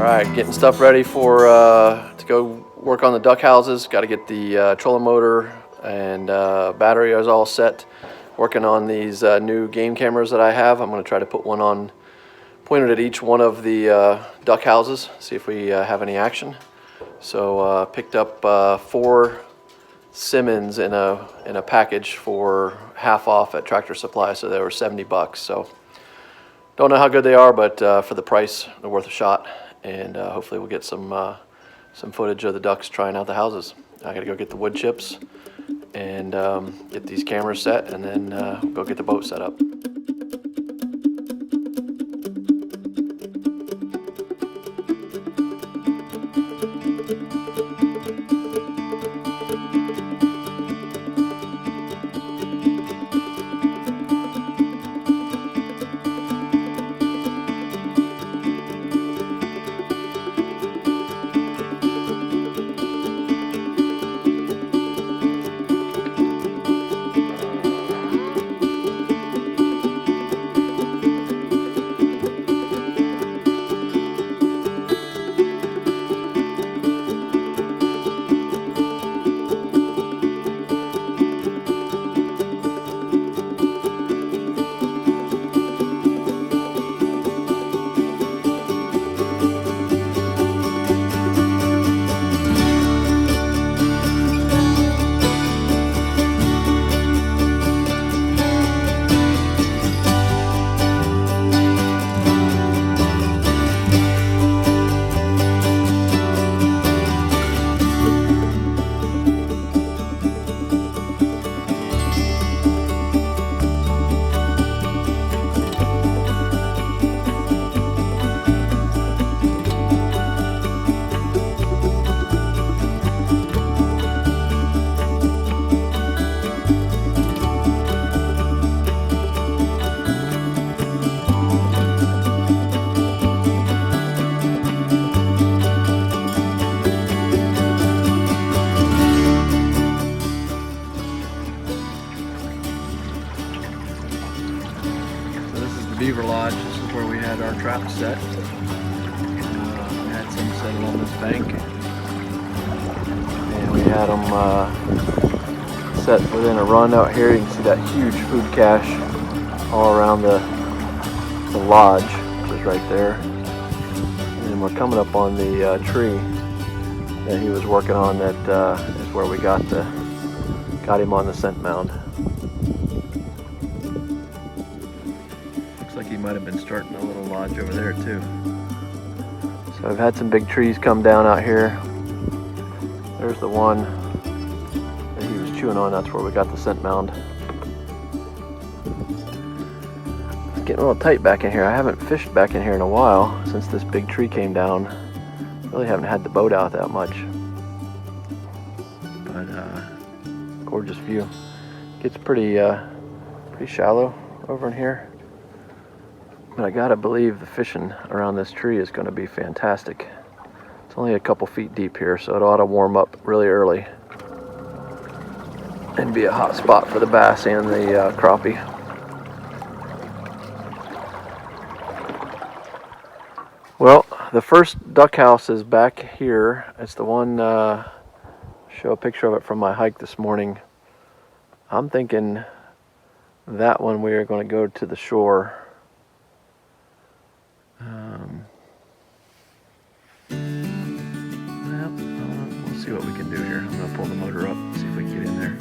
Alright, getting stuff ready for to go work on the duck houses. Got to get the trolling motor and battery is all set. Working on these new game cameras that I have. I'm going to try to put one on pointed at each one of the duck houses, see if we have any action. So picked up 4 Simmons in a package for half off at Tractor Supply, so they were $70. So don't know how good they are, but for the price, they're worth a shot. And hopefully we'll get some footage of the ducks trying out the houses. I gotta go get the wood chips and get these cameras set, and then go get the boat set up. Beaver lodge. This is where we had our traps set. We had some set along this bank, and we had them set within a run out here. You can see that huge food cache all around the lodge, which is right there. And we're coming up on the tree that he was working on. That is where we got him on the scent mound. Looks like he might have been starting a little lodge over there too. So I've had some big trees come down out here. There's the one that he was chewing on. That's where we got the scent mound. It's getting a little tight back in here. I haven't fished back in here in a while since this big tree came down. Really haven't had the boat out that much. But gorgeous view. Gets pretty shallow over in here. But I gotta believe the fishing around this tree is gonna be fantastic. It's only a couple feet deep here, so it ought to warm up really early and be a hot spot for the bass and the crappie. Well, the first duck house is back here. It's the one, show a picture of it from my hike this morning. I'm thinking that one we are going to go to the shore. We'll see what we can do here. I'm going to pull the motor up and see if we can get in there.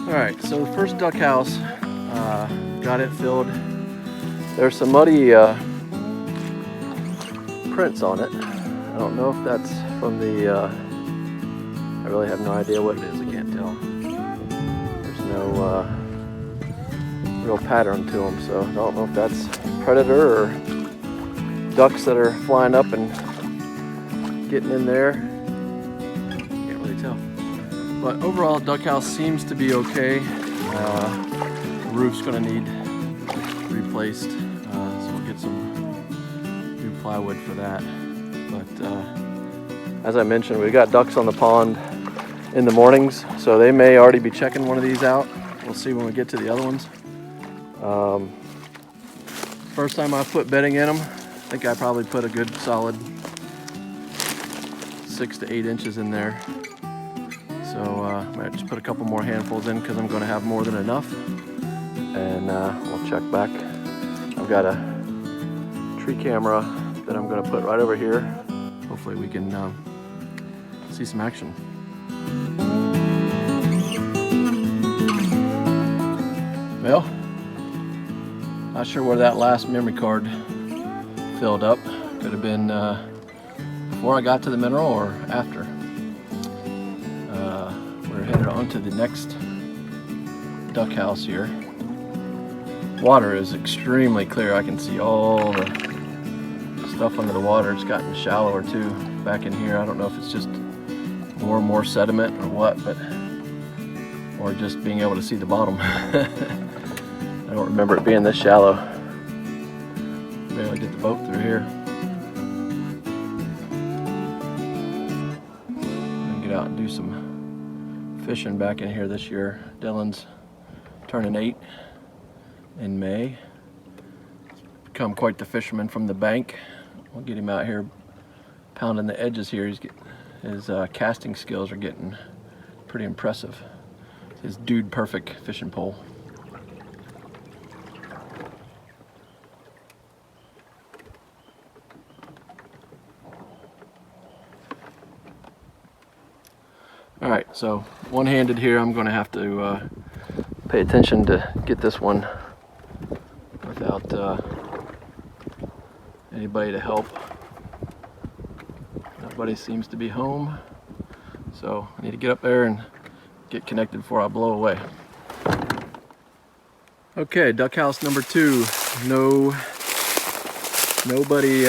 Alright, so the first duck house, got it filled There's some muddy prints on it. I don't know if that's from the, I really have no idea what it is, I can't tell. There's no real pattern to them, so I don't know if that's predator or ducks that are flying up and getting in there. Can't really tell. But overall, duck house seems to be okay. The roof's gonna need replaced, so we'll get some new plywood for that. But as I mentioned, we got ducks on the pond in the mornings, so they may already be checking one of these out. We'll see when we get to the other ones. First time I put bedding in them, I think I probably put a good solid 6 to 8 inches in there. So I might just put a couple more handfuls in because I'm going to have more than enough. And we'll check back. I've got a tree camera that I'm going to put right over here. Hopefully we can see some action. Well, not sure where that last memory card filled up. Could have been before I got to the mineral or after. We're headed on to the next duck house here. Water is extremely clear. I can see all the stuff under the water. It's gotten shallower too back in here. I don't know if it's just more and more sediment or what, but or just being able to see the bottom. I don't remember it being this shallow. Be able to get the boat through here. And get out and do some fishing back in here this year. Dylan's turning 8 in May. He's become quite the fisherman from the bank. We'll get him out here pounding the edges here. His casting skills are getting pretty impressive. His dude perfect fishing pole. All right, so one-handed here, I'm going to have to pay attention to get this one without anybody to help. Nobody seems to be home, so I need to get up there and get connected before I blow away. Okay, duck house number 2. Nobody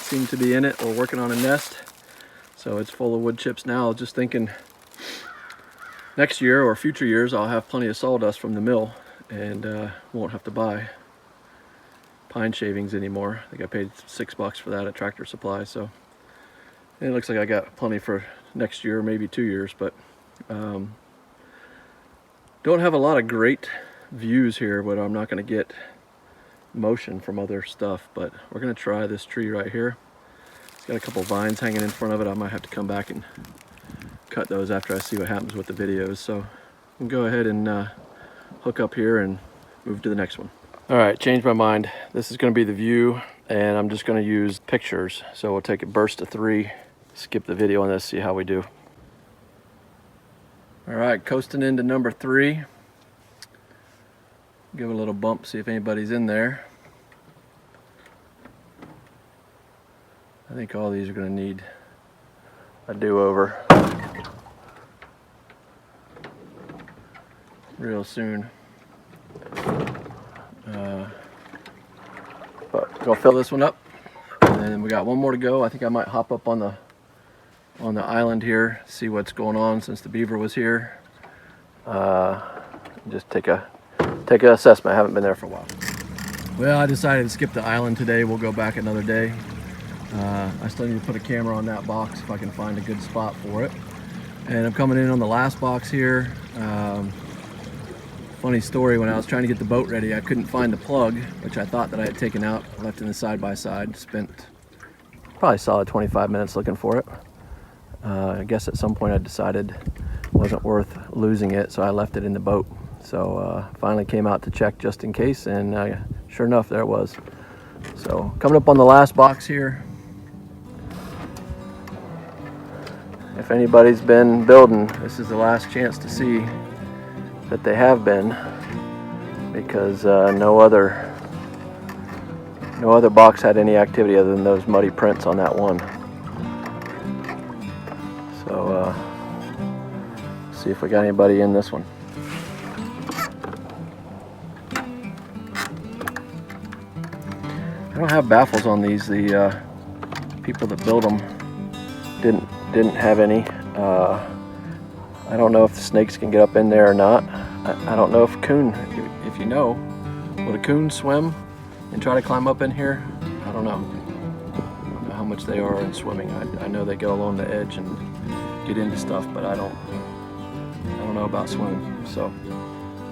seemed to be in it or working on a nest, so it's full of wood chips now. Just thinking next year or future years I'll have plenty of sawdust from the mill and won't have to buy pine shavings anymore. I think I paid $6 for that at Tractor Supply, so and it looks like I got plenty for next year, maybe 2 years, but don't have a lot of great views here, but I'm not going to get motion from other stuff. But we're going to try this tree right here. It's got a couple vines hanging in front of it. I might have to come back and cut those after I see what happens with the videos. So we'll go ahead and hook up here and move to the next one. All right, changed my mind. This is going to be the view, and I'm just going to use pictures. So we'll take a burst of 3, skip the video on this, see how we do. All right, coasting into number 3. Give it a little bump, see if anybody's in there. I think all these are going to need a do-over real soon. But gonna fill this one up, and then we got one more to go. I think I might hop up on the island here, see what's going on since the beaver was here. Just take an assessment. I haven't been there for a while. Well, I decided to skip the island today. We'll go back another day. I still need to put a camera on that box if I can find a good spot for it. And I'm coming in on the last box here. Funny story, when I was trying to get the boat ready, I couldn't find the plug, which I thought that I had taken out, left in the side-by-side. Spent probably solid 25 minutes looking for it. I guess at some point I decided it wasn't worth losing it, so I left it in the boat. So finally came out to check just in case, and sure enough, there it was. So coming up on the last box here. If anybody's been building, this is the last chance to see that they have been, because no other No other box had any activity other than those muddy prints on that one. So see if we got anybody in this one. I don't have baffles on these. The people that build them didn't have any. I don't know if the snakes can get up in there or not. I don't know if coon, if you know, would a coon swim and try to climb up in here? I don't know. I don't know how much they are in swimming. I know they go along the edge and get into stuff, but I don't know about swimming. So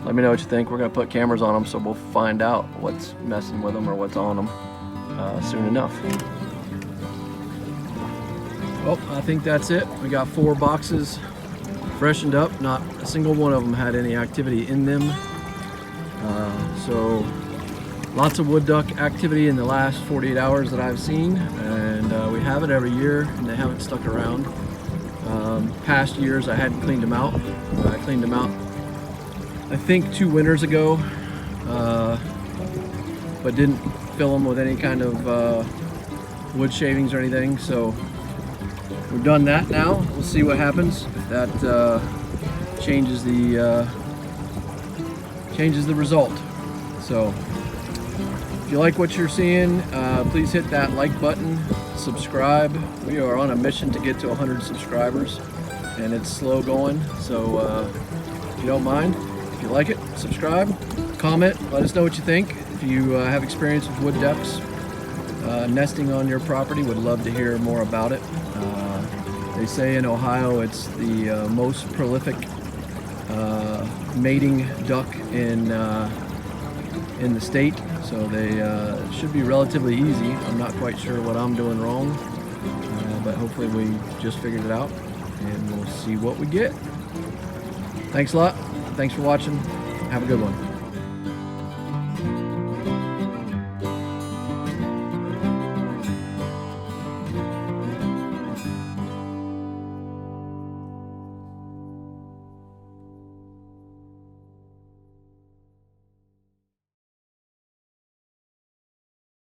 let me know what you think. We're gonna put cameras on them, so we'll find out what's messing with them or what's on them soon enough. Well, I think that's it. We got 4 boxes freshened up. Not a single one of them had any activity in them. So lots of wood duck activity in the last 48 hours that I've seen, and we have it every year, and they haven't stuck around. Past years I hadn't cleaned them out. I cleaned them out I think 2 winters ago, but didn't fill them with any kind of wood shavings or anything. So we've done that now. We'll see what happens. If that changes the result. So if you like what you're seeing, please hit that like button, subscribe. We are on a mission to get to 100 subscribers, and it's slow going. So if you don't mind, if you like it, subscribe, comment, let us know what you think. If you have experience with wood ducks nesting on your property, would love to hear more about it. They say in Ohio it's the most prolific mating duck in the state, so they should be relatively easy. I'm not quite sure what I'm doing wrong, but hopefully we just figured it out, and we'll see what we get. Thanks a lot. Thanks for watching. Have a good one.